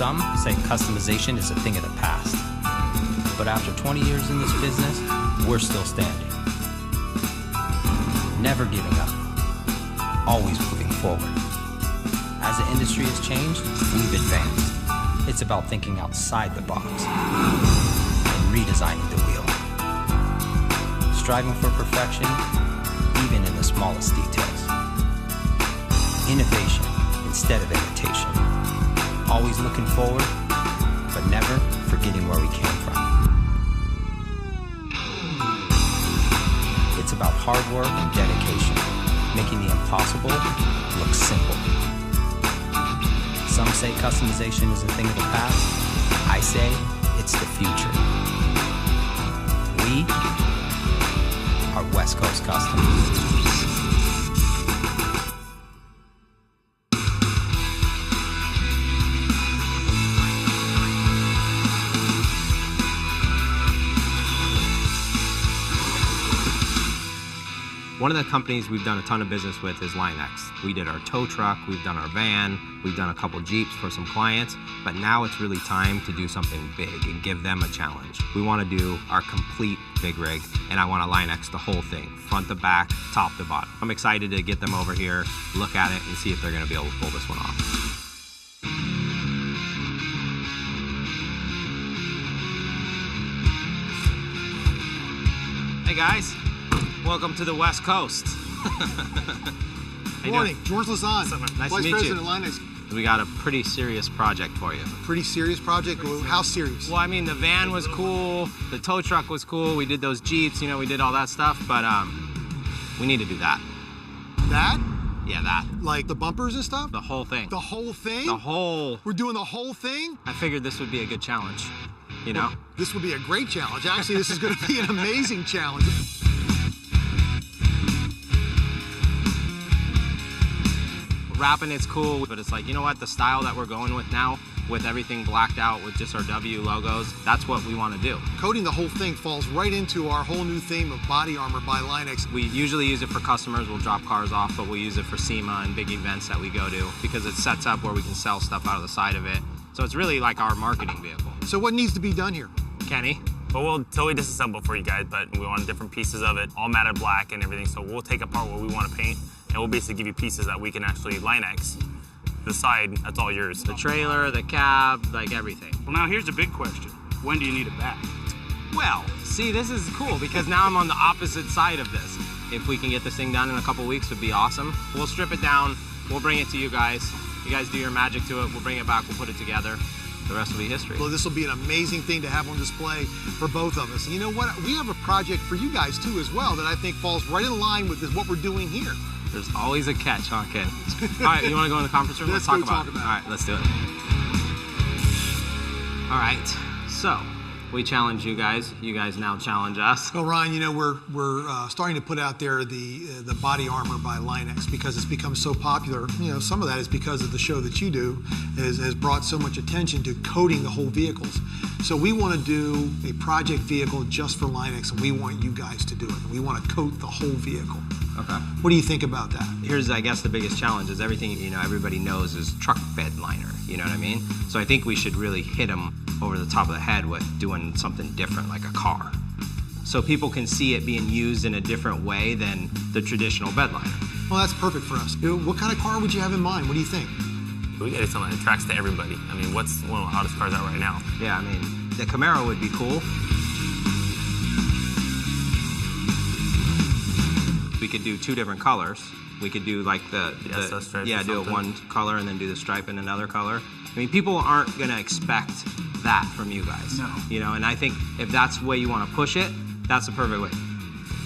Some say customization is a thing of the past. But after 20 years in this business, we're still standing. Never giving up. Always moving forward. As the industry has changed, we've advanced. It's about thinking outside the box and redesigning the wheel. Striving for perfection, even in the smallest details. Innovation instead of imitation. Always looking forward, but never forgetting where we came from. It's about hard work and dedication, making the impossible look simple. Some say customization is a thing of the past. I say it's the future. We are West Coast Custom. One of the companies we've done a ton of business with is Line-X. We did our tow truck, we've done our van, we've done a couple Jeeps for some clients, but now it's really time to do something big and give them a challenge. We want to do our complete big rig, and I want to Line-X the whole thing, front to back, top to bottom. I'm excited to get them over here, look at it, and see if they're going to be able to pull this one off. Hey guys. Welcome to the West Coast. Good morning, George Lazan, Nice Vice to meet President you. of Line-X. We got a pretty serious project for you. Pretty serious project? How serious? Well, I mean, the van was cool, the tow truck was cool, we did those Jeeps, you know, we did all that stuff, but we need to do that. That? Yeah, that. Like the bumpers and stuff? The whole thing. The whole thing? The whole... We're doing the whole thing? I figured this would be a good challenge, you know? Well, this would be a great challenge. Actually, this is going to be an amazing challenge. Wrapping it's cool, but it's like, you know what, the style that we're going with now, with everything blacked out with just our W logos, that's what we want to do. Coating the whole thing falls right into our whole new theme of body armor by Line-X. We usually use it for customers, we'll drop cars off, but we'll use it for SEMA and big events that we go to because it sets up where we can sell stuff out of the side of it. So it's really like our marketing vehicle. So what needs to be done here? Kenny? But we'll totally disassemble for you guys, but we want different pieces of it, all matted black and everything, so we'll take apart what we want to paint, and we'll basically give you pieces that we can actually Line-X. The side, that's all yours. The trailer, the cab, like everything. Well, now here's the big question. When do you need it back? Well, see, this is cool because now I'm on the opposite side of this. If we can get this thing done in a couple weeks, would be awesome. We'll strip it down, we'll bring it to you guys. You guys do your magic to it, we'll bring it back, we'll put it together. The rest will be history. Well, this will be an amazing thing to have on display for both of us. And you know what? We have a project for you guys, too, as well, that I think falls right in line with what we're doing here. There's always a catch, huh, Ken? All right, you want to go in the conference room? Let's talk go about talk it. about it. All right, let's do it. All right, so we challenge you guys. You guys now challenge us. Well, Ryan, you know, we're starting to put out there the body armor by Line-X because it's become so popular. You know, some of that is because of the show that you do has brought so much attention to coating the whole vehicles. So we want to do a project vehicle just for Line-X, and we want you guys to do it. We want to coat the whole vehicle. Okay. What do you think about that? Here's, I guess, the biggest challenge is everything, you know, everybody knows is truck bed liner, you know what I mean? So I think we should really hit them over the top of the head with doing something different, like a car. So people can see it being used in a different way than the traditional bed liner. Well, that's perfect for us. What kind of car would you have in mind? What do you think? We got something that attracts to everybody. I mean, what's one of the hottest cars out right now? Yeah, I mean, the Camaro would be cool. We could do two different colors. We could do like do it one color and then do the stripe in another color. I mean, people aren't gonna expect that from you guys. No. You know, and I think if that's the way you want to push it, that's the perfect way.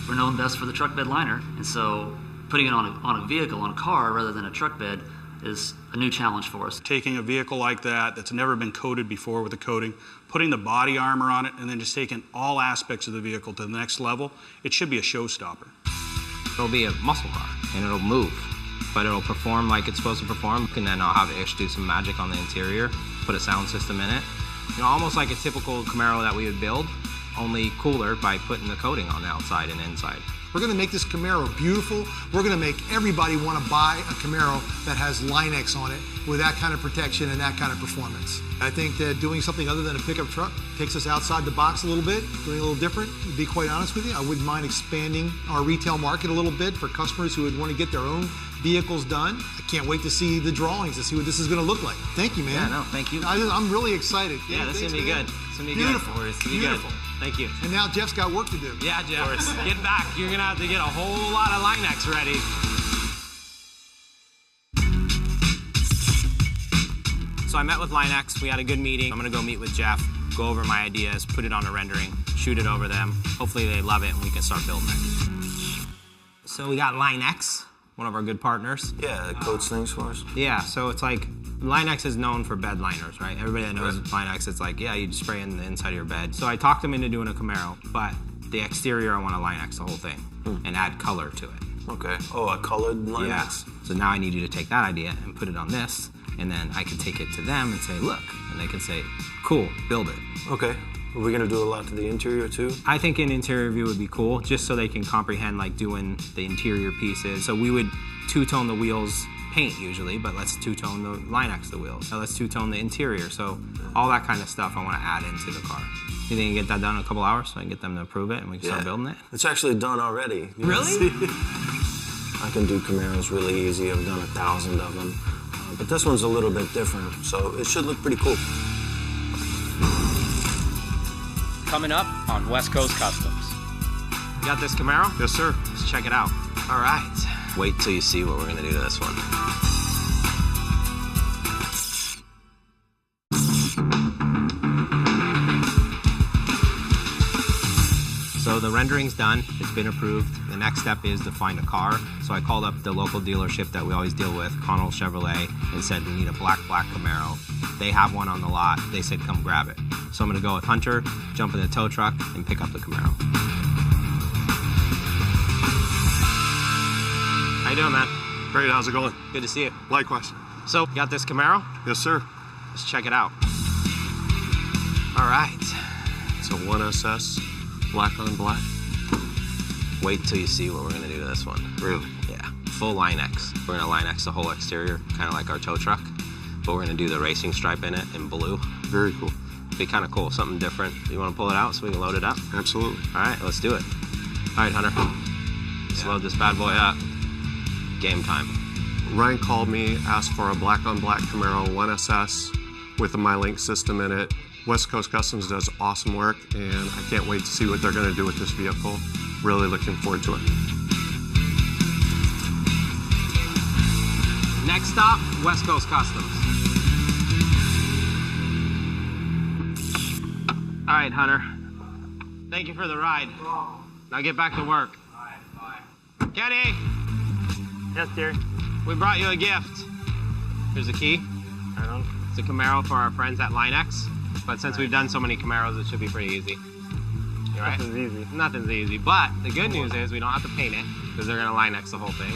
We're known best for the truck bed liner, and so putting it on a vehicle, on a car, rather than a truck bed is a new challenge for us. Taking a vehicle like that's never been coated before with a coating, putting the body armor on it, and then just taking all aspects of the vehicle to the next level, it should be a showstopper. It'll be a muscle car, and it'll move, but it'll perform like it's supposed to perform, and then I'll have Ish do some magic on the interior, put a sound system in it. You know, almost like a typical Camaro that we would build, only cooler by putting the coating on the outside and inside. We're going to make this Camaro beautiful. We're going to make everybody want to buy a Camaro that has Line-X on it with that kind of protection and that kind of performance. I think that doing something other than a pickup truck takes us outside the box a little bit, doing a little different. To be quite honest with you, I wouldn't mind expanding our retail market a little bit for customers who would want to get their own vehicles done. I can't wait to see the drawings to see what this is going to look like. Thank you, man. Yeah, no, thank you. I'm really excited. Yeah, this is going to be good. It's going to be Beautiful. good. It's going to be Beautiful. good. Thank you. And now Jeff's got work to do. Yeah, Jeff, get back. You're going to have to get a whole lot of Line-X ready. So I met with Line-X. We had a good meeting. I'm going to go meet with Jeff, go over my ideas, put it on a rendering, shoot it over them. Hopefully they love it and we can start building it. So we got Line-X, one of our good partners. Yeah, it coats things for us. Yeah, so it's like, Line-X is known for bed liners, right? Everybody that knows Line-X, it's like, yeah, you spray in the inside of your bed. So I talked them into doing a Camaro, but the exterior, I want to Line-X the whole thing and add color to it. Okay. Oh, a colored Line-X? Yeah. So now I need you to take that idea and put it on this, and then I can take it to them and say, look, and they can say, cool, build it. Okay. Are we gonna do a lot to the interior too? I think an interior view would be cool, just so they can comprehend like doing the interior pieces. So we would two-tone the wheels paint usually, but let's two-tone the Line-X the wheels. So let's two-tone the interior. So all that kind of stuff I want to add into the car. You think you can get that done in a couple hours so I can get them to approve it and we can start building it? It's actually done already. Really? I can do Camaros really easy. I've done 1,000 of them. But this one's a little bit different, so it should look pretty cool. Coming up on West Coast Customs. You got this Camaro? Yes, sir. Let's check it out. All right. Wait till you see what we're gonna do to this one. So the rendering's done, it's been approved. The next step is to find a car. So I called up the local dealership that we always deal with, Connell Chevrolet, and said we need a black Camaro. They have one on the lot. They said come grab it. So I'm gonna go with Hunter, jump in the tow truck, and pick up the Camaro. How you doing, man? Great, how's it going? Good to see you. Likewise. So, you got this Camaro? Yes, sir. Let's check it out. All right. It's a 1SS, black on black. Wait till you see what we're gonna do to this one. Really? Yeah, full Line-X. We're gonna Line-X the whole exterior, kind of like our tow truck, but we're gonna do the racing stripe in it in blue. Very cool. Be kind of cool, something different. You wanna pull it out so we can load it up? Absolutely. All right, let's do it. All right, Hunter. Let's load this bad boy up. Game time. Ryan called me, asked for a black on black Camaro 1SS with a MyLink system in it. West Coast Customs does awesome work, and I can't wait to see what they're going to do with this vehicle. Really looking forward to it. Next stop, West Coast Customs. All right, Hunter. Thank you for the ride. Now get back to work. All right, bye. Kenny! Yes, dear. We brought you a gift. Here's the key. Right on. It's a Camaro for our friends at Line-X, but since we've done so many Camaros, it should be pretty easy. You right? Nothing's easy. Nothing's easy, but the good news is we don't have to paint it because they're gonna Line-X the whole thing.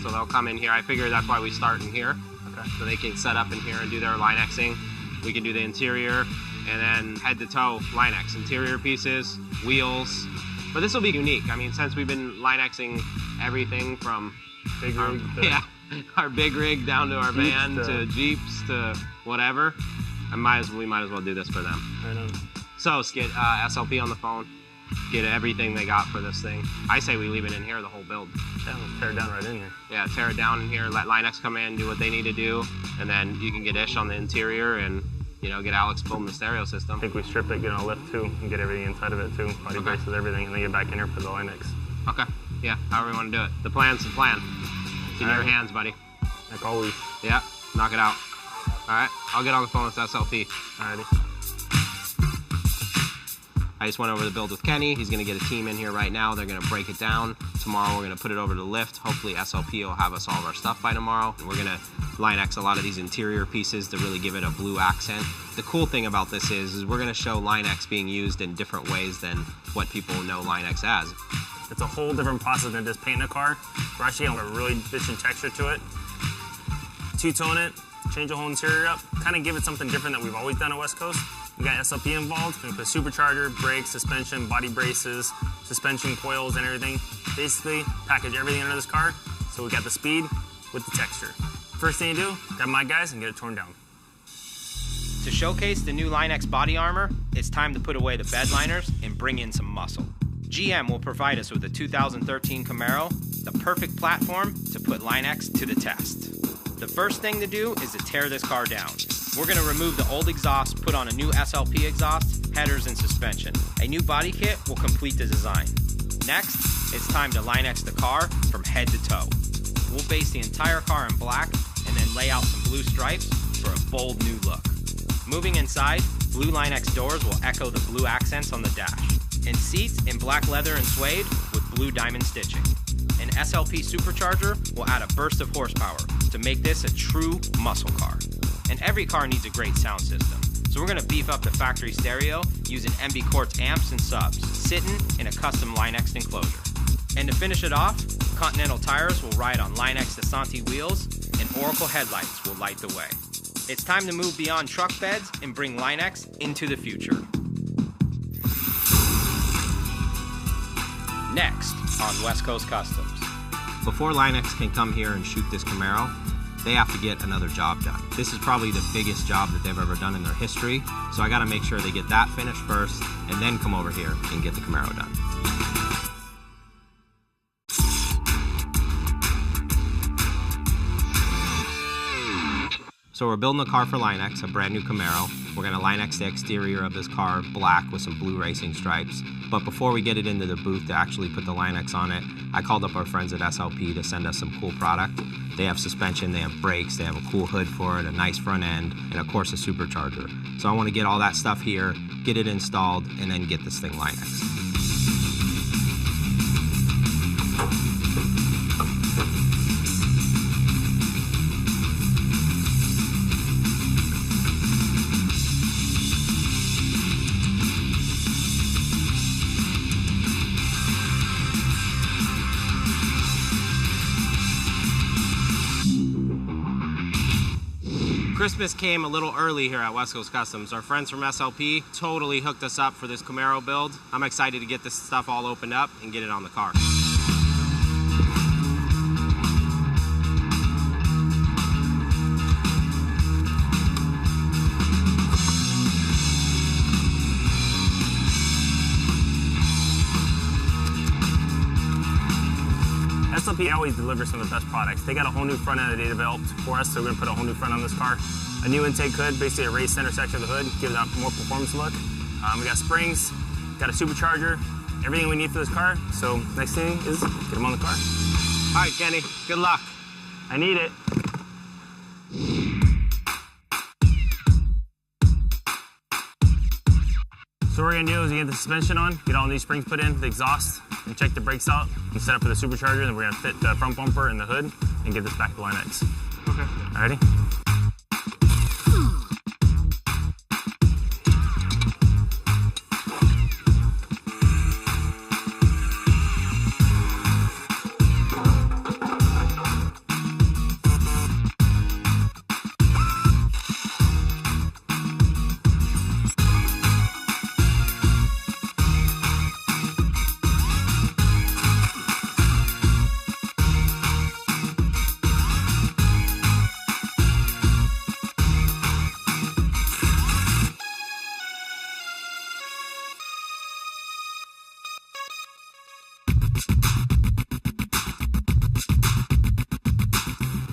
So they'll come in here. I figure that's why we start in here. Okay. So they can set up in here and do their Line-Xing. We can do the interior and then head to toe Line-X. Interior pieces, wheels. But this will be unique. I mean, since we've been Line-Xing everything from Big rig to our big rig down to our van to Jeeps to whatever. We might as well do this for them. Right on. So let's get SLP on the phone, get everything they got for this thing. I say we leave it in here, the whole build. Yeah, we'll tear it down right in here. Yeah, tear it down in here, let Line-X come in, do what they need to do, and then you can get Ish on the interior and, you know, get Alex building the stereo system. I think we strip it, get on a lift too, and get everything inside of it too. Body braces, everything, and then get back in here for the Line-X. Okay, yeah, however you want to do it. The plan's the plan. It's in your hands, buddy. Like always. Yeah, knock it out. All right, I'll get on the phone with SLP. Alrighty. I just went over the build with Kenny. He's gonna get a team in here right now. They're gonna break it down. Tomorrow we're gonna put it over to the lift. Hopefully SLP will have us all of our stuff by tomorrow. We're gonna Line-X a lot of these interior pieces to really give it a blue accent. The cool thing about this is we're gonna show Line-X being used in different ways than what people know Line-X as. It's a whole different process than just painting a car. We're actually gonna have a really efficient texture to it. Two-tone it, change the whole interior up, kind of give it something different that we've always done at West Coast. We got SLP involved. We put supercharger, brakes, suspension, body braces, suspension coils, and everything. Basically, package everything under this car, so we got the speed with the texture. First thing you do, grab my guys and get it torn down. To showcase the new Line-X body armor, it's time to put away the bed liners and bring in some muscle. GM will provide us with a 2013 Camaro, the perfect platform to put Line-X to the test. The first thing to do is to tear this car down. We're going to remove the old exhaust, put on a new SLP exhaust, headers, and suspension. A new body kit will complete the design. Next, it's time to Line-X the car from head to toe. We'll base the entire car in black and then lay out some blue stripes for a bold new look. Moving inside, blue Line-X doors will echo the blue accents on the dash, and seats in black leather and suede with blue diamond stitching. An SLP supercharger will add a burst of horsepower to make this a true muscle car. And every car needs a great sound system, so we're going to beef up the factory stereo using MB Quartz amps and subs, sitting in a custom Line-X enclosure. And to finish it off, Continental tires will ride on Line-X Desanti wheels, and Oracle headlights will light the way. It's time to move beyond truck beds and bring Line-X into the future. Next on West Coast Customs. Before Line-X can come here and shoot this Camaro, they have to get another job done. This is probably the biggest job that they've ever done in their history, so I gotta make sure they get that finished first and then come over here and get the Camaro done. So we're building a car for Line-X, a brand new Camaro. We're gonna Line-X the exterior of this car black with some blue racing stripes. But before we get it into the booth to actually put the Line-X on it, I called up our friends at SLP to send us some cool product. They have suspension, they have brakes, they have a cool hood for it, a nice front end, and of course a supercharger. So I wanna get all that stuff here, get it installed, and then get this thing Line-X. Christmas came a little early here at West Coast Customs. Our friends from SLP totally hooked us up for this Camaro build. I'm excited to get this stuff all opened up and get it on the car. SLP always delivers some of the best products. They got a whole new front end that they developed for us, so we're gonna put a whole new front on this car. A new intake hood, basically a raised center section of the hood, gives it a more performance look. We got springs, got a supercharger, everything we need for this car. So next thing is get them on the car. All right, Kenny, good luck. I need it. So what we're gonna do is get the suspension on, get all these springs put in, the exhaust, and check the brakes out, and set up for the supercharger, then we're gonna fit the front bumper and the hood, and get this back to Line-X. Okay. Ready?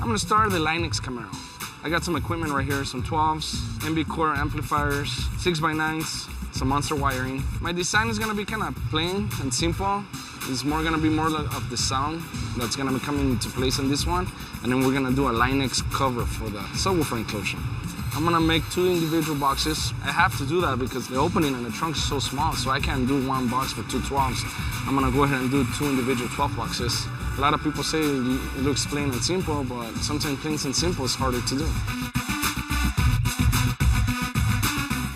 I'm gonna start the Line-X Camaro. I got some equipment right here, some 12s, MB core amplifiers, 6x9s, some monster wiring. My design is gonna be kind of plain and simple. It's gonna be more of the sound that's gonna be coming into place in this one. And then we're gonna do a Line-X cover for the subwoofer enclosure. I'm gonna make 2 individual boxes. I have to do that because the opening in the trunk is so small, so I can't do 1 box for 2 12s. I'm gonna go ahead and do 2 individual 12 boxes. A lot of people say it looks plain and simple, but sometimes plain and simple is harder to do.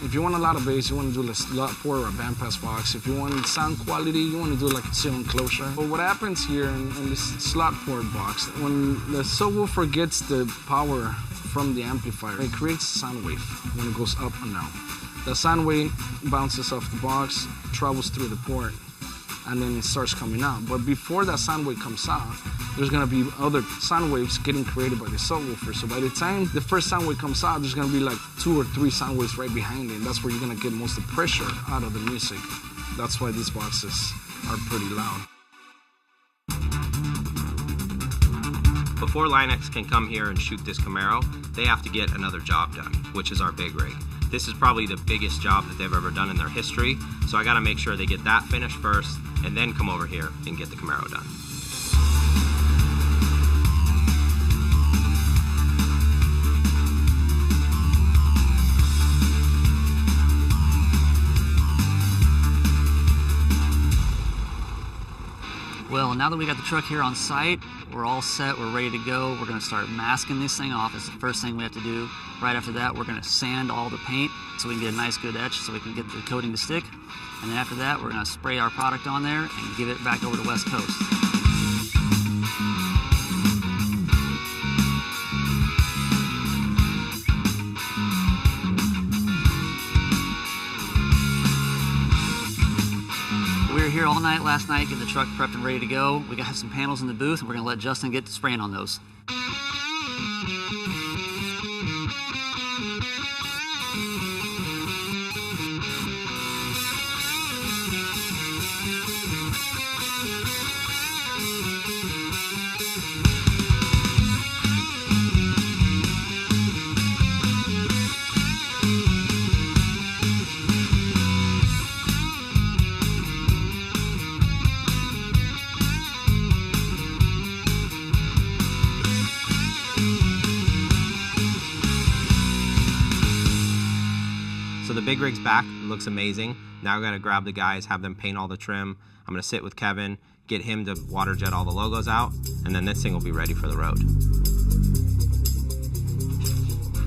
If you want a lot of bass, you want to do a slot port or a bandpass box. If you want sound quality, you want to do like a seal enclosure. But what happens here in this slot port box, when the subwoofer gets the power from the amplifier, it creates a sound wave when it goes up and down. The sound wave bounces off the box, travels through the port, and then it starts coming out. But before that sound wave comes out, there's gonna be other sound waves getting created by the subwoofer. So by the time the first sound wave comes out, there's gonna be like 2 or 3 sound waves right behind it. That's where you're gonna get most of the pressure out of the music. That's why these boxes are pretty loud. Before Line-X can come here and shoot this Camaro, they have to get another job done, which is our big rig. This is probably the biggest job that they've ever done in their history, so I gotta make sure they get that finished first and then come over here and get the Camaro done. Well, now that we got the truck here on site, we're all set, we're ready to go. We're gonna start masking this thing off. It's the first thing we have to do. Right after that, we're gonna sand all the paint so we can get a nice good etch so we can get the coating to stick. And then after that, we're gonna spray our product on there and give it back over to West Coast. We were here all night last night, getting the truck prepped and ready to go. We got some panels in the booth, and we're gonna let Justin get to spraying on those. So the big rig's back, it looks amazing. Now I gotta grab the guys, have them paint all the trim. I'm gonna sit with Kevin, get him to water jet all the logos out, and then this thing will be ready for the road.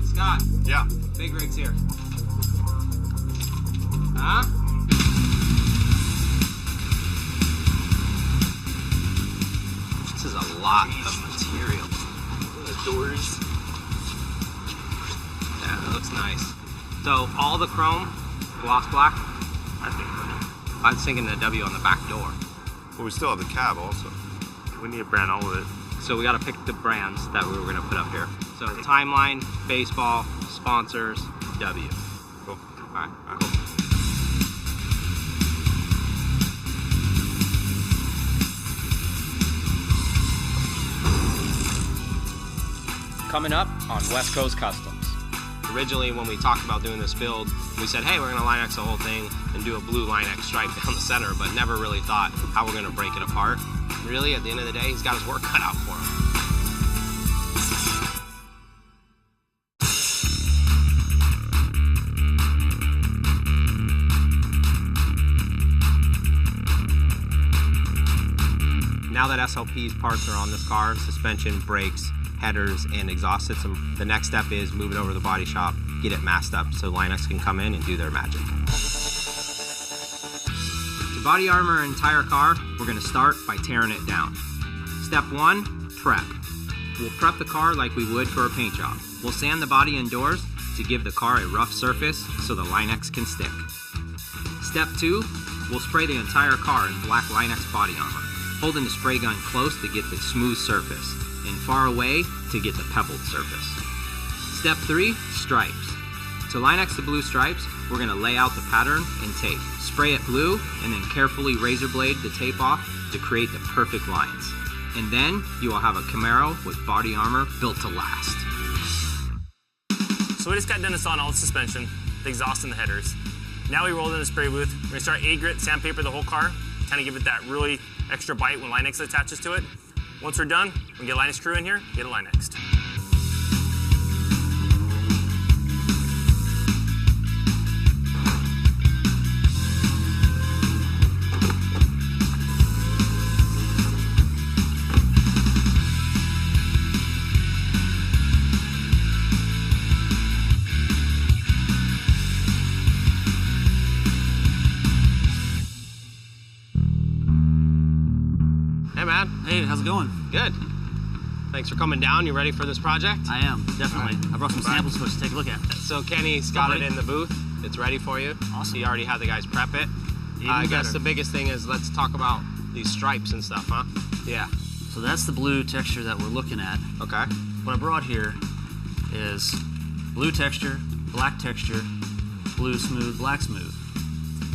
Scott. Yeah. Big rig's here. Huh? This is a lot of material. The doors. Yeah, that looks nice. So all the chrome, gloss black. I was thinking the W on the back door. Well, we still have the cab also. We need to brand all of it. So we got to pick the brands that we were going to put up here. So Timeline, Baseball, sponsors, W. Cool. All right. Cool. Coming up on West Coast Customs. Originally, when we talked about doing this build, we said, hey, we're going to Line-X the whole thing and do a blue Line-X stripe down the center, but never really thought how we're going to break it apart. Really, at the end of the day, he's got his work cut out for him. Now that SLP's parts are on this car, suspension, brakes, headers, and exhaust system, the next step is move it over to the body shop, get it masked up so Line-X can come in and do their magic. To body armor an entire car, we're going to start by tearing it down. Step 1, prep. We'll prep the car like we would for a paint job. We'll sand the body and doors to give the car a rough surface so the Line-X can stick. Step 2, we'll spray the entire car in black Line-X body armor, holding the spray gun close to get the smooth surface and far away to get the pebbled surface. Step 3, stripes. To Line-X the blue stripes, we're going to lay out the pattern and tape. Spray it blue and then carefully razor blade the tape off to create the perfect lines. And then you will have a Camaro with body armor built to last. So we just got done installing all the suspension, the exhaust and the headers. Now we rolled in the spray booth. We're gonna start A-grit sandpaper the whole car, kind of give it that really extra bite when Line-X attaches to it. Once we're done, we get a Line-X crew in here, get a Line-X. Hey man. Hey, how's it going? Good. Thanks for coming down. You ready for this project? I am, definitely. I brought some samples for us to take a look at. So Kenny's got it in the booth. It's ready for you. Awesome. You already had the guys prep it. Even I guess better. the biggest thing is let's talk about these stripes and stuff, huh? Yeah. So that's the blue texture that we're looking at. Okay. What I brought here is blue texture, black texture, blue smooth, black smooth.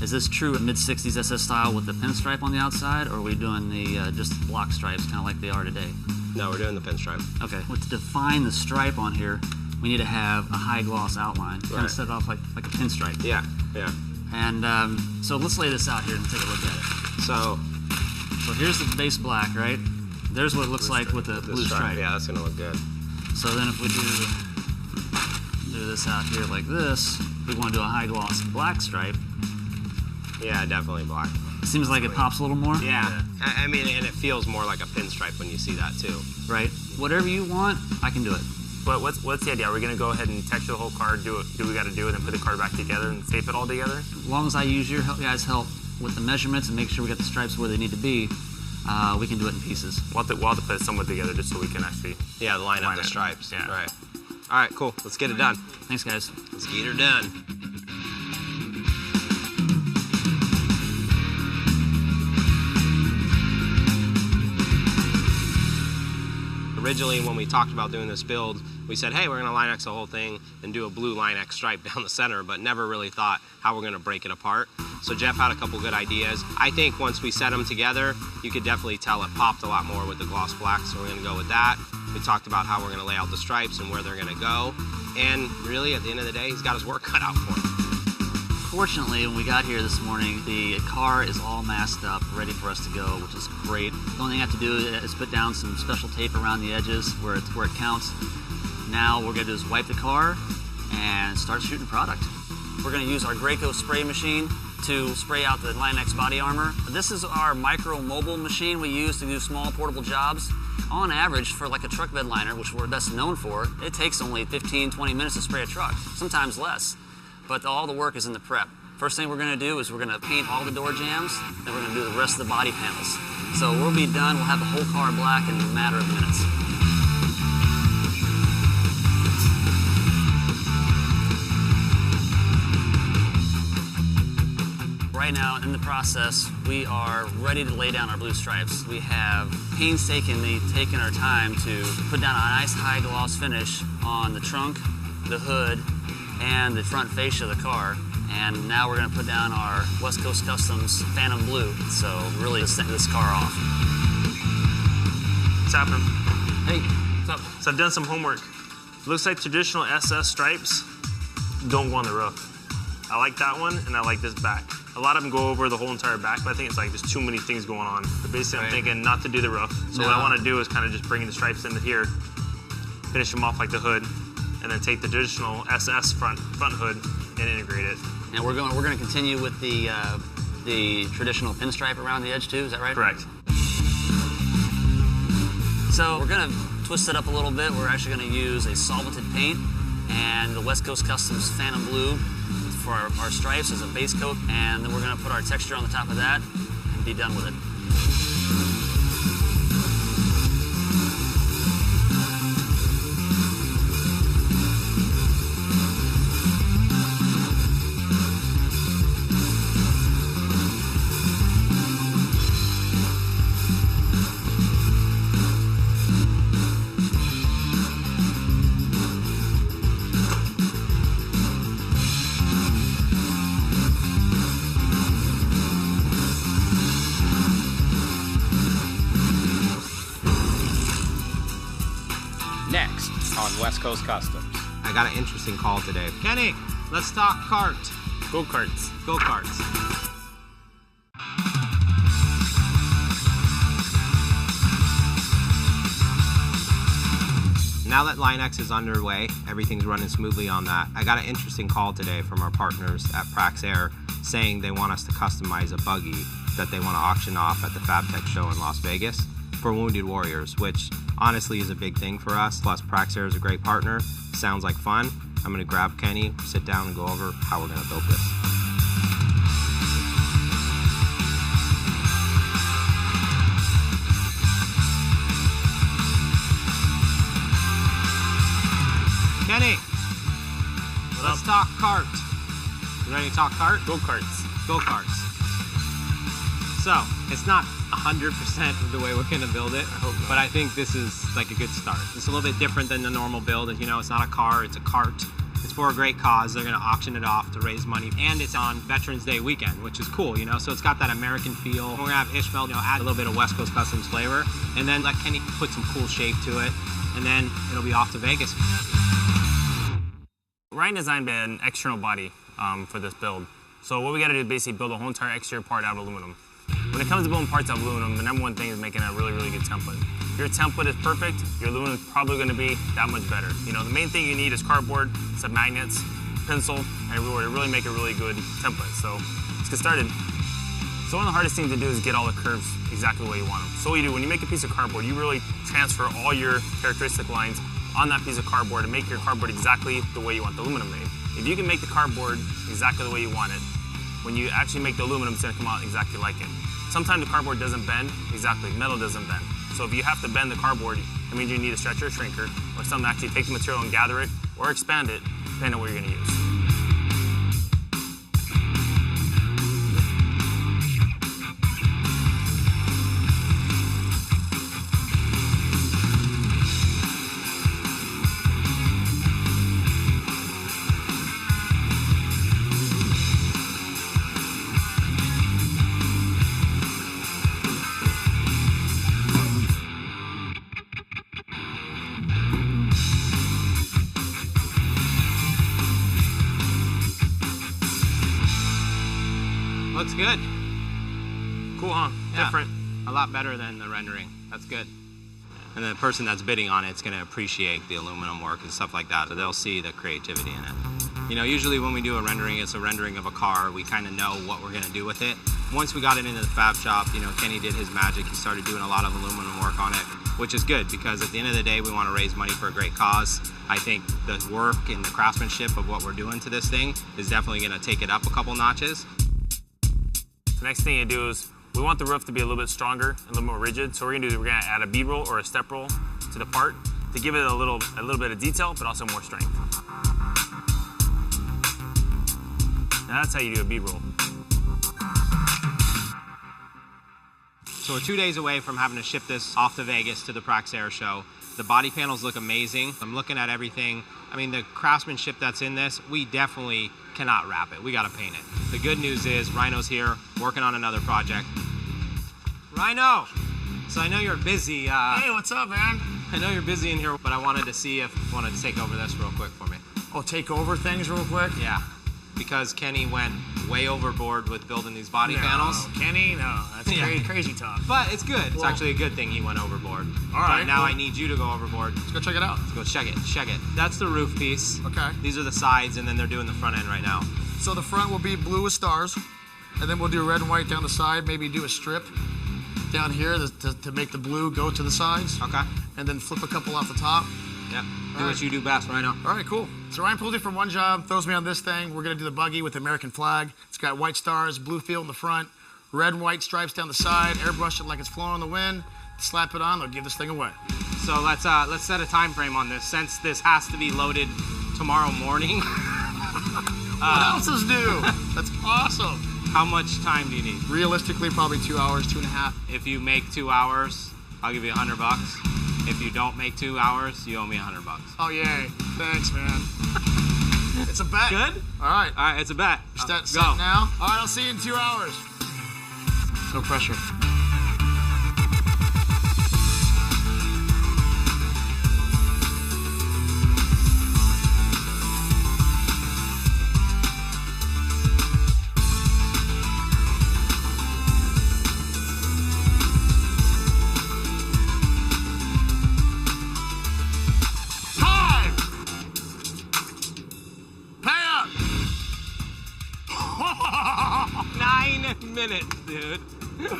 Is this true mid-60s SS style with the pinstripe on the outside, or are we doing the just block stripes, kind of like they are today? No, we're doing the pinstripe. Okay. Well, to define the stripe on here, we need to have a high gloss outline, kind Right. of set off like a pinstripe. Yeah, yeah. And so let's lay this out here and take a look at it. So here's the base black, right? There's what it looks like with the blue stripe. Yeah, that's gonna look good. So then if we do this out here like this, we want to do a high gloss black stripe. Yeah, definitely black. It seems like it pops a little more. Yeah. I mean, and it feels more like a pinstripe when you see that too. Right. Whatever you want, I can do it. But what's the idea? Are we going to go ahead and texture the whole car, do what we got to do, and then put the car back together and tape it all together? As long as I use your guys' help with the measurements and make sure we got the stripes where they need to be, we can do it in pieces. We'll have to put it somewhat together just so we can actually line up line the it. stripes. Yeah. Right. All right, cool. Let's get it done. Thanks, guys. Let's get her done. Originally, when we talked about doing this build, we said, hey, we're going to line X the whole thing and do a blue line X stripe down the center, but never really thought how we're going to break it apart. So Jeff had a couple good ideas. I think once we set them together, you could definitely tell it popped a lot more with the gloss black, so we're going to go with that. We talked about how we're going to lay out the stripes and where they're going to go. And really, at the end of the day, he's got his work cut out for him. Fortunately, when we got here this morning, the car is all masked up, ready for us to go, which is great. The only thing I have to do is put down some special tape around the edges where it counts. Now what we're gonna do is wipe the car and start shooting product. We're gonna use our Graco spray machine to spray out the Line X body armor. This is our micro mobile machine we use to do small portable jobs. On average, for like a truck bed liner, which we're best known for, it takes only 15, 20 minutes to spray a truck, sometimes less. But all the work is in the prep. First thing we're gonna do is we're gonna paint all the door jambs, then we're gonna do the rest of the body panels. So we'll be done, we'll have the whole car black in a matter of minutes. Right now, in the process, we are ready to lay down our blue stripes. We have painstakingly taken our time to put down a nice high gloss finish on the trunk, the hood, and the front fascia of the car. And now we're gonna put down our West Coast Customs Phantom Blue. So really set this car off. What's happening? Hey, What's up? So I've done some homework. Looks like traditional SS stripes don't go on the roof. I like that one, and I like this back. A lot of them go over the whole entire back, but I think it's like there's too many things going on. But basically, I'm thinking not to do the roof. So what I want to do is kind of just bring the stripes into here, finish them off like the hood, and then take the traditional SS front hood and integrate it. and we're gonna continue with the traditional pinstripe around the edge too. Is that right? Correct. So we're gonna twist it up a little bit. We're actually gonna use a solvented paint and the West Coast Customs Phantom Blue for our stripes as a base coat, and then we're gonna put our texture on the top of that and be done with it. Next on West Coast Customs. I got an interesting call today. Kenny, let's talk kart. Go-karts. Go-karts. Now that Line X is underway, everything's running smoothly on that. I got an interesting call today from our partners at Prax Air saying they want us to customize a buggy that they want to auction off at the FabTech show in Las Vegas for Wounded Warriors, which honestly is a big thing for us. Plus, Prax Air is a great partner. Sounds like fun. I'm going to grab Kenny, sit down, and go over how we're going to build this. Kenny, let's talk kart. You ready to talk cart? Go-karts. Go-karts. So, it's not 100% the way we're gonna build it, but I think this is like a good start. It's a little bit different than the normal build. As you know, it's not a car, it's a cart. It's for a great cause. They're gonna auction it off to raise money, and it's on Veterans Day weekend, which is cool, you know? So it's got that American feel. We're gonna have Ishmael, you know, add a little bit of West Coast Customs flavor, and then let Kenny put some cool shape to it, and then it'll be off to Vegas. Ryan designed an external body for this build. So what we gotta do is basically build a whole entire exterior part out of aluminum. When it comes to building parts out of aluminum, the number one thing is making a really, really good template. If your template is perfect, your aluminum is probably gonna be that much better. You know, the main thing you need is cardboard, some magnets, pencil, and everywhere to really make a really good template. So let's get started. So one of the hardest things to do is get all the curves exactly the way you want them. So what you do, when you make a piece of cardboard, you really transfer all your characteristic lines on that piece of cardboard and make your cardboard exactly the way you want the aluminum made. If you can make the cardboard exactly the way you want it, when you actually make the aluminum, it's gonna come out exactly like it. Sometimes the cardboard doesn't bend, exactly, metal doesn't bend. So if you have to bend the cardboard, it means you need a stretcher or shrinker, or something to actually take the material and gather it, or expand it, depending on what you're gonna use. Looks good. Cool, huh? Yeah, Different. a lot better than the rendering. That's good. And the person that's bidding on it's going to appreciate the aluminum work and stuff like that, so they'll see the creativity in it. You know, usually when we do a rendering, it's a rendering of a car. We kind of know what we're going to do with it. Once we got it into the fab shop, you know, Kenny did his magic. He started doing a lot of aluminum work on it, which is good because at the end of the day, we want to raise money for a great cause. I think the work and the craftsmanship of what we're doing to this thing is definitely going to take it up a couple notches. The next thing you do is we want the roof to be a little bit stronger and a little more rigid. So what we're gonna do is we're gonna add a bead roll or a step roll to the part to give it a little bit of detail, but also more strength. Now that's how you do a bead roll. So we're 2 days away from having to ship this off to Vegas to the Prax Air Show. The body panels look amazing. I'm looking at everything. I mean, the craftsmanship that's in this, we definitely cannot wrap it. We gotta paint it. The good news is Rhino's here working on another project. Rhino! So I know you're busy. Hey, what's up, man? I know you're busy in here, but I wanted to see if you wanted to take over this real quick for me. Oh, take over things real quick? Yeah, because Kenny went way overboard with building these body panels. Kenny, no, that's Yeah. crazy talk. But it's good. It's actually a good thing he went overboard. All right, But now cool. I need you to go overboard. Let's go check it out. Let's go check it, check it. That's the roof piece. Okay. These are the sides, and then they're doing the front end right now. So the front will be blue with stars, and then we'll do red and white down the side, maybe do a strip down here to make the blue go to the sides. Okay. And then flip a couple off the top. Yep. Do what you do best, Rhino. All right, cool. So Ryan pulls me from one job, throws me on this thing. We're gonna do the buggy with the American flag. It's got white stars, blue field in the front, red and white stripes down the side, airbrush it like it's flowing in the wind, slap it on, they'll give this thing away. So let's set a time frame on this. Since this has to be loaded tomorrow morning. What else is new? That's awesome. How much time do you need? Realistically, probably 2 hours, 2.5. If you make 2 hours, I'll give you $100. If you don't make 2 hours, you owe me $100. Oh, yay. Thanks, man. It's a bet. Good? All right. All right, it's a bet. Set Go. now. All right, I'll see you in 2 hours. No pressure. Time! Pay up! 9 minutes, dude. Woo!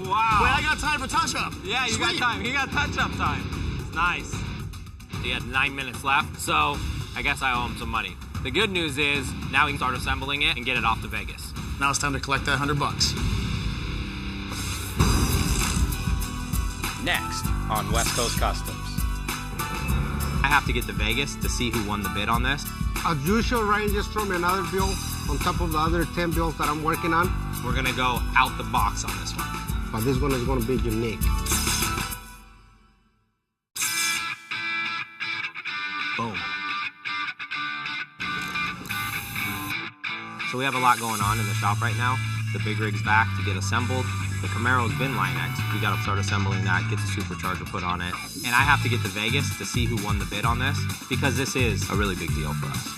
Wow. Wait, I got time for touch-up. Yeah, you Sweet. got time. You got touch-up time. It's nice. He had 9 minutes left, so I guess I owe him some money. The good news is now we can start assembling it and get it off to Vegas. Now it's time to collect that $100. Next on West Coast Customs. I have to get to Vegas to see who won the bid on this. As usual, Ryan just threw me another bill on top of the other 10 builds that I'm working on. We're gonna go out the box on this one. But this one is gonna be unique. Boom. So we have a lot going on in the shop right now. The big rig's back to get assembled. The Camaro's been line X. We gotta start assembling that, get the supercharger put on it. And I have to get to Vegas to see who won the bid on this, because this is a really big deal for us.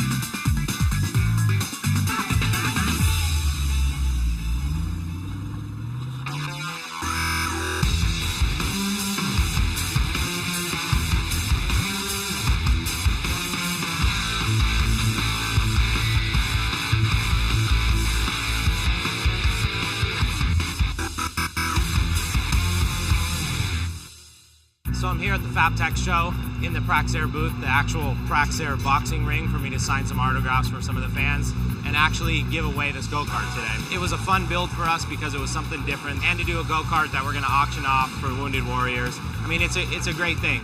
So I'm here at the FabTech show in the Praxair booth, the actual Praxair boxing ring, for me to sign some autographs for some of the fans and actually give away this go-kart today. It was a fun build for us because it was something different, and to do a go-kart that we're gonna auction off for Wounded Warriors. I mean, it's a great thing.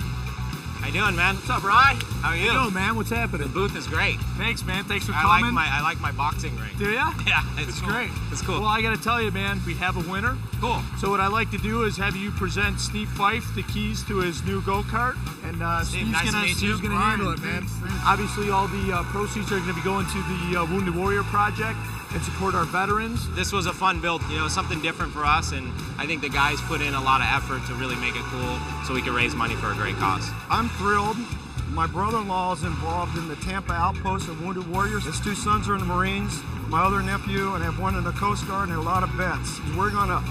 How you doing, man? What's up, Rye? How are you? How you doing, man? What's happening? The booth is great. Thanks, man. Thanks for coming. I like my boxing ring. Do ya? Yeah, It's cool. great. It's cool. Well, I got to tell you, man, we have a winner. Cool. So what I like to do is have you present Steve Fife the keys to his new go-kart, and Steve, nice to meet you. Steve's gonna handle it, man. Obviously, all the proceeds are going to be going to the Wounded Warrior Project and support our veterans. This was a fun build, you know, something different for us, and I think the guys put in a lot of effort to really make it cool so we could raise money for a great cause. I'm thrilled. My brother-in-law is involved in the Tampa outpost of Wounded Warriors. His two sons are in the Marines, my other nephew, and I have one in the Coast Guard and a lot of vets. We're gonna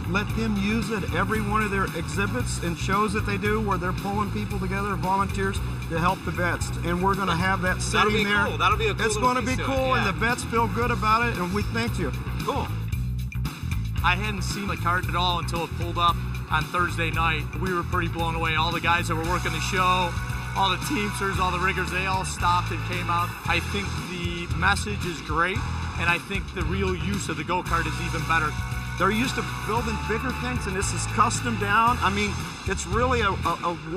let them use it at every one of their exhibits and shows that they do where they're pulling people together, volunteers, to help the vets. And we're gonna have that sitting there. Cool. That'll be a cool. It's gonna be cool, and yeah. the vets feel good about it, and we thank you. Cool. I hadn't seen the kart at all until it pulled up on Thursday night. We were pretty blown away. All the guys that were working the show, all the teamsters, all the riggers, they all stopped and came out. I think the message is great, and I think the real use of the go-kart is even better. They're used to building bigger things, and this is custom down. I mean, it's really a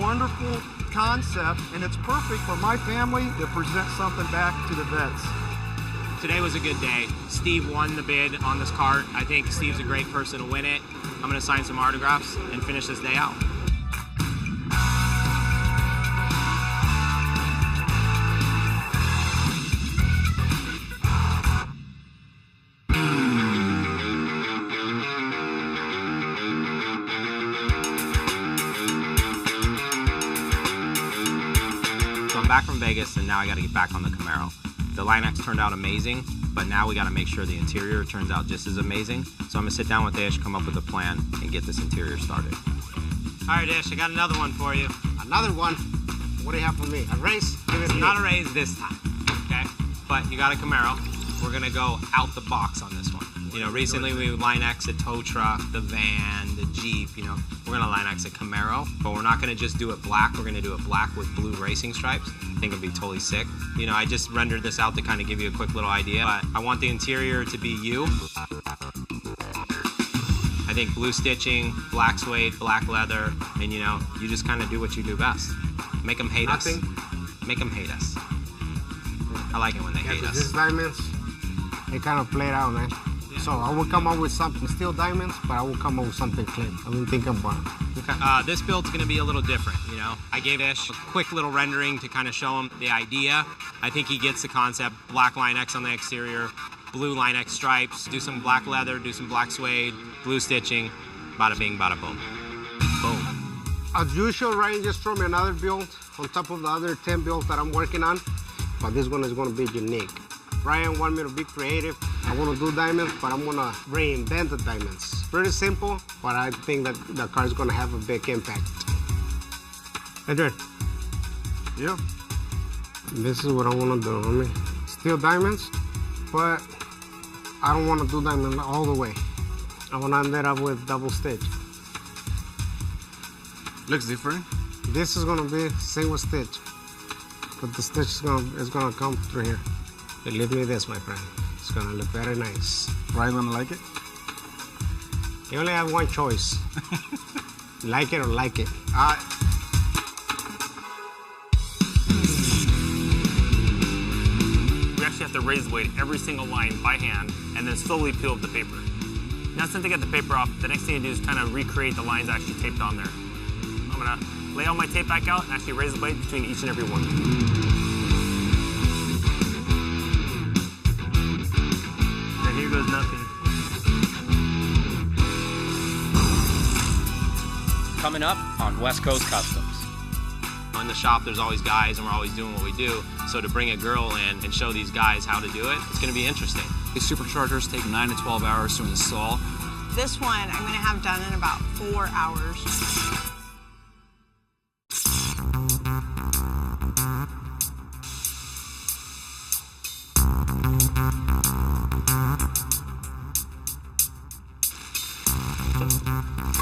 wonderful concept, and it's perfect for my family to present something back to the vets. Today was a good day. Steve won the bid on this kart. I think Steve's a great person to win it. I'm gonna sign some autographs and finish this day out. Back from Vegas, and now I got to get back on the Camaro. The Line X turned out amazing, but now we got to make sure the interior turns out just as amazing. So I'm gonna sit down with Ish, come up with a plan, and get this interior started. All right, Ish, I got another one for you. Another one? What do you have for me? A race? Give it It's to not me. a raise this time, okay? But you got a Camaro. We're gonna go out the box on this one. You know, recently we Line X a tow truck, the van, the Jeep, you know. We're gonna Line X a Camaro, but we're not gonna just do it black. We're gonna do it black with blue racing stripes. I think it'd be totally sick. You know, I just rendered this out to kind of give you a quick little idea, but I want the interior to be you. I think blue stitching, black suede, black leather, and you know, you just kind of do what you do best. Make them hate us. Make them hate us. I like it when they hate us. These diamonds, they kind of played out, man. So I will come up with something, still diamonds, but I will come up with something clean. I don't think about it. Okay. This build's gonna be a little different, you know. I gave Ish a quick little rendering to kind of show him the idea. I think he gets the concept. Black Line X on the exterior, blue Line X stripes, do some black leather, do some black suede, blue stitching, bada bing, bada boom. Boom. As usual, Ryan just threw me another build on top of the other 10 builds that I'm working on, but this one is gonna be unique. Ryan wanted me to be creative. I want to do diamonds, but I'm going to reinvent the diamonds. Pretty simple, but I think that the car is going to have a big impact. Adrian. Yeah. This is what I want to do, homie. Still diamonds, but I don't want to do diamonds all the way. I want to end it up with double stitch. Looks different. This is going to be single stitch, but the stitch is going to come through here. Believe me this, my friend. It's gonna look very nice. Ryan gonna like it? You only have one choice. Like it or like it. We actually have the razor blade every single line by hand and then slowly peel up the paper. Now since I get the paper off, the next thing you do is kind of recreate the lines actually taped on there. I'm gonna lay all my tape back out and actually raise the blade between each and every one. And here goes nothing. Coming up on West Coast Customs. In the shop, there's always guys, and we're always doing what we do. So to bring a girl in and show these guys how to do it, it's going to be interesting. These superchargers take 9 to 12 hours to install. This one I'm going to have done in about 4 hours.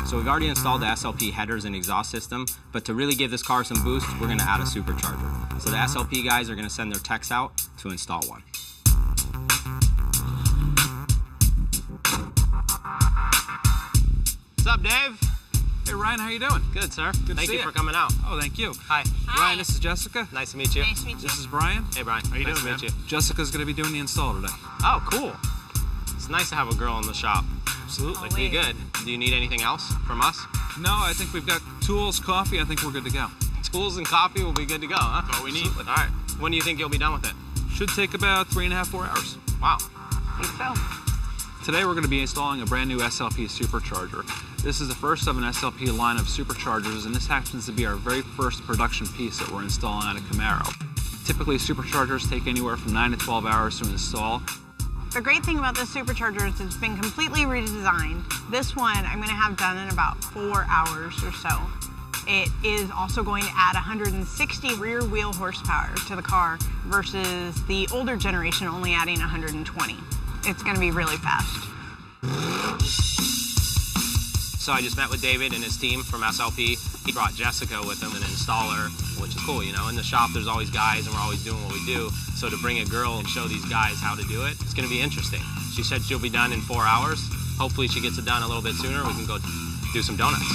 So we've already installed the SLP headers and exhaust system, but to really give this car some boost, we're going to add a supercharger. So the SLP guys are going to send their techs out to install one. What's up, Dave? Hey, Ryan, how you doing? Good, sir. Good to Thank see you you. for coming out. Oh, thank you. Hi. Ryan, this is Jessica. Nice to meet you. Nice to meet you. This is Brian. Hey, Brian. How you nice doing, to man? meet you. Jessica's going to be doing the install today. Oh, cool. It's nice to have a girl in the shop. Absolutely. Be good. Do you need anything else from us? No, I think we've got tools, coffee. I think we're good to go. Tools and coffee will be good to go, huh? That's all we need. All right. When do you think you'll be done with it? Should take about 3.5, 4 hours. Wow. I think so. Today we're going to be installing a brand new SLP supercharger. This is the first of an SLP line of superchargers, and this happens to be our very first production piece that we're installing on a Camaro. Typically, superchargers take anywhere from 9 to 12 hours to install. The great thing about this supercharger is it's been completely redesigned. This one I'm going to have done in about 4 hours or so. It is also going to add 160 rear wheel horsepower to the car versus the older generation only adding 120. It's going to be really fast. So I just met with David and his team from SLP. He brought Jessica with him, an installer, which is cool, you know. In the shop, there's always guys, and we're always doing what we do. So to bring a girl and show these guys how to do it, it's going to be interesting. She said she'll be done in 4 hours. Hopefully she gets it done a little bit sooner. We can go do some donuts.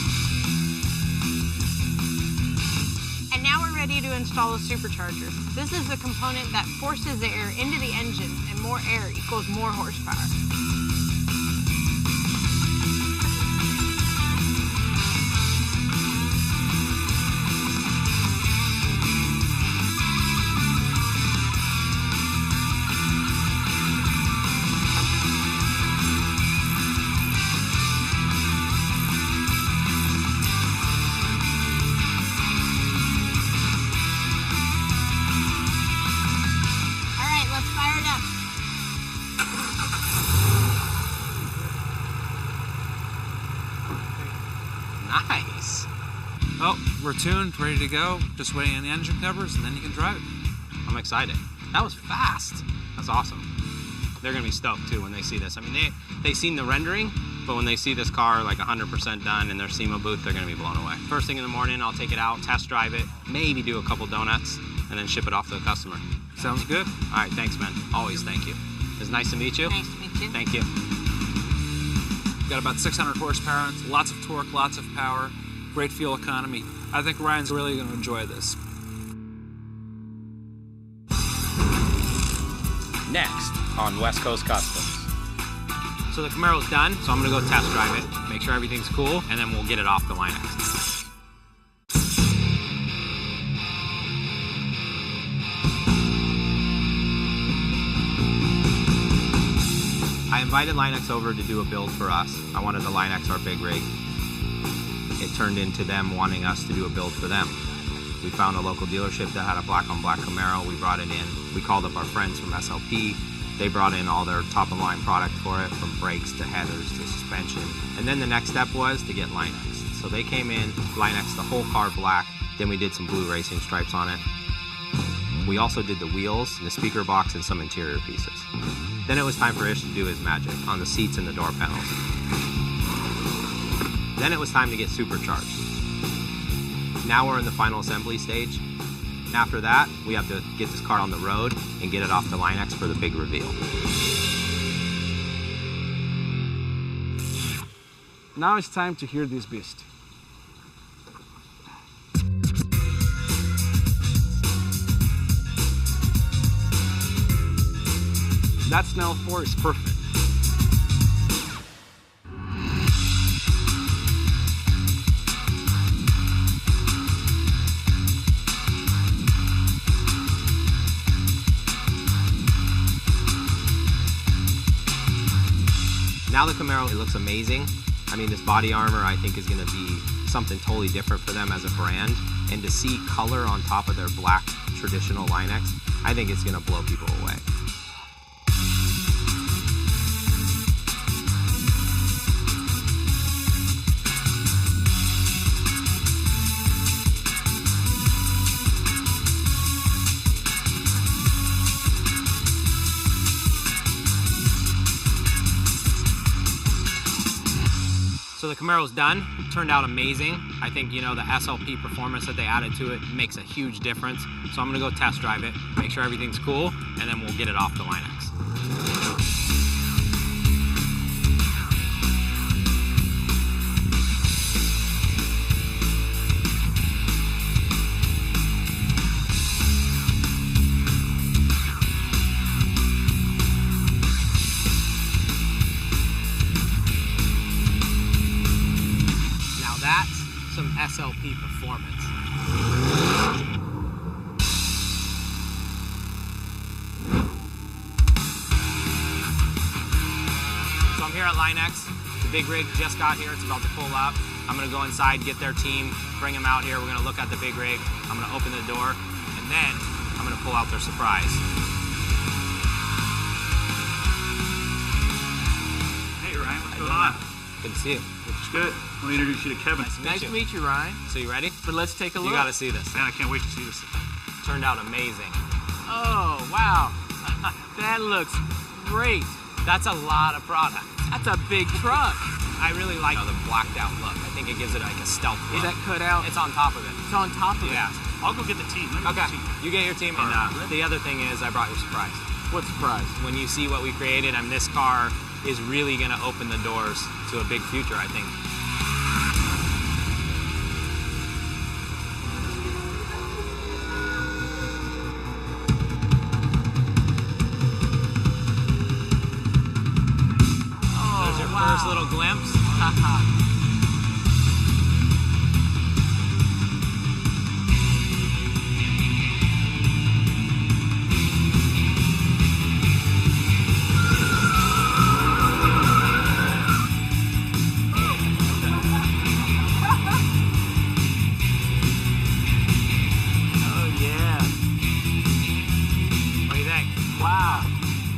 And now we're ready to install the supercharger. This is the component that forces the air into the engine, and more air equals more horsepower. Nice. Oh, we're tuned, ready to go. Just waiting on the engine covers, and then you can drive it. I'm excited. That was fast. That's awesome. They're gonna be stoked too when they see this. I mean, they've seen the rendering, but when they see this car like 100% done in their SEMA booth, they're gonna be blown away. First thing in the morning, I'll take it out, test drive it, maybe do a couple donuts, and then ship it off to the customer. Sounds good. All right, thanks, man. Always thank you. It's nice to meet you. Nice to meet you. Thank you. We've got about 600 horsepower, lots of torque, lots of power, great fuel economy. I think Ryan's really going to enjoy this. Next on West Coast Customs. So the Camaro's done, so I'm gonna go test drive it, make sure everything's cool, and then we'll get it off the line X. I invited Line X over to do a build for us. I wanted the Line X, our big rig. It turned into them wanting us to do a build for them. We found a local dealership that had a black-on-black Camaro. We brought it in. We called up our friends from SLP. They brought in all their top-of-line product for it, from brakes to headers to suspension. And then the next step was to get Line X. So they came in, Line X the whole car black. Then we did some blue racing stripes on it. We also did the wheels, the speaker box, and some interior pieces. Then it was time for Ish to do his magic on the seats and the door panels. Then it was time to get supercharged. Now we're in the final assembly stage. After that, we have to get this car on the road and get it off the Line X for the big reveal. Now it's time to hear this beast. That Snell 4 is perfect. Now the Camaro, it looks amazing. I mean, this body armor, I think, is going to be something totally different for them as a brand. And to see color on top of their black traditional Line-X, I think it's going to blow people away. So the Camaro's done, turned out amazing. I think, you know, the SLP performance that they added to it makes a huge difference. So I'm gonna go test drive it, make sure everything's cool, and then we'll get it off the Line-X. Some SLP performance. So I'm here at Line-X. The big rig just got here. It's about to pull up. I'm gonna go inside, get their team, bring them out here. We're gonna look at the big rig. I'm gonna open the door, and then I'm gonna pull out their surprise. Hey Ryan, what's going on? Good to see you. Looks good. Let me introduce you to Kevin. Nice to meet you, Ryan. So you ready? But let's take a look. You gotta see this. Man, I can't wait to see this. Turned out amazing. Oh, wow. That looks great. That's a lot of product. That's a big truck. I really like the blacked out look. I think it gives it like a stealth look. Is that cut out? It's on top of it. It's on top of it. Yeah. I'll go get the team. Okay, you get your team. And the other thing is I brought you a surprise. What surprise? When you see what we created, and this car is really going to open the doors to a big future, I think. There's your first little glimpse.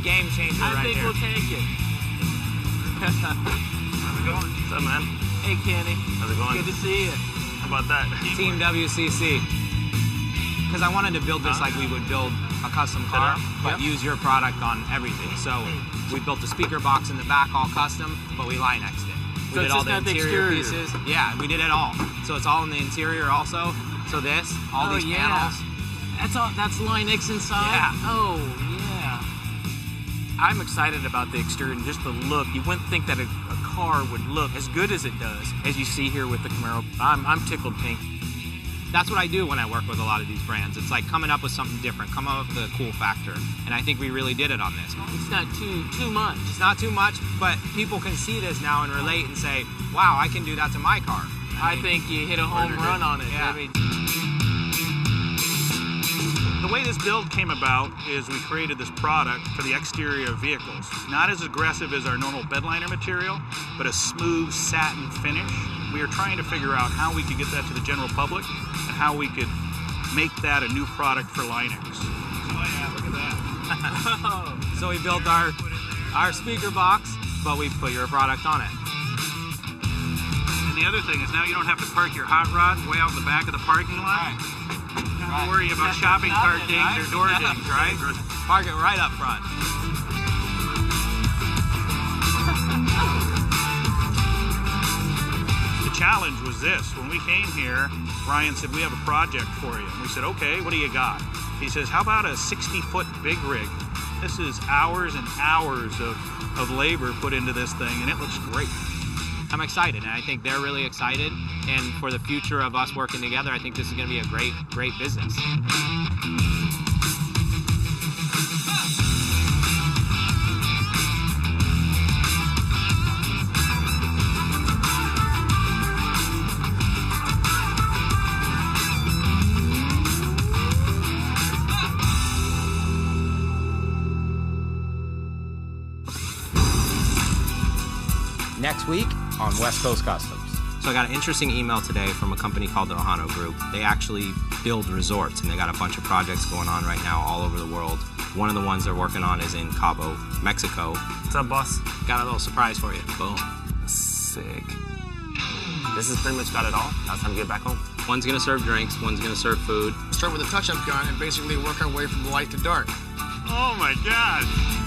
Game changer right here. We'll take it. How's it going? What's up, man? Hey, Kenny. How's it going? Good to see you. How about that? Team WCC. Because I wanted to build this like we would build a custom car, but use your product on everything. So we built the speaker box in the back, all custom, but we Line-X'd it. We did all the interior pieces. Yeah, we did it all. So it's all in the interior also. So this, all these panels. That's all. That's Line-X inside. Yeah. Oh yeah. I'm excited about the exterior and just the look. You wouldn't think that a car would look as good as it does, as you see here with the Camaro. I'm tickled pink. That's what I do when I work with a lot of these brands. It's like coming up with something different, coming up with the cool factor. And I think we really did it on this. It's not too much. It's not too much, but people can see this now and relate and say, wow, I can do that to my car. I think you hit a home run on it. Yeah. I mean, The way this build came about is we created this product for the exterior of vehicles. Not as aggressive as our normal bedliner material, but a smooth satin finish. We are trying to figure out how we could get that to the general public and how we could make that a new product for Line-X. Oh yeah, look at that. So we built our speaker box, but we put your product on it. And the other thing is now you don't have to park your hot rod way out in the back of the parking lot. Don't worry about shopping cart dings or door dings, right? Park it right up front. The challenge was this. When we came here, Ryan said, we have a project for you. And we said, okay, what do you got? He says, how about a 60-foot big rig? This is hours and hours of labor put into this thing, and it looks great. I'm excited, and I think they're really excited. And for the future of us working together, I think this is going to be a great, great business. Next week on West Coast Customs. So I got an interesting email today from a company called the Ohano Group. They actually build resorts, and they got a bunch of projects going on right now all over the world. One of the ones they're working on is in Cabo, Mexico. What's up, boss? Got a little surprise for you. Boom. Sick. This has pretty much got it all. Now it's time to get back home. One's gonna serve drinks, one's gonna serve food. Start with a touch-up gun and basically work our way from light to dark. Oh my gosh.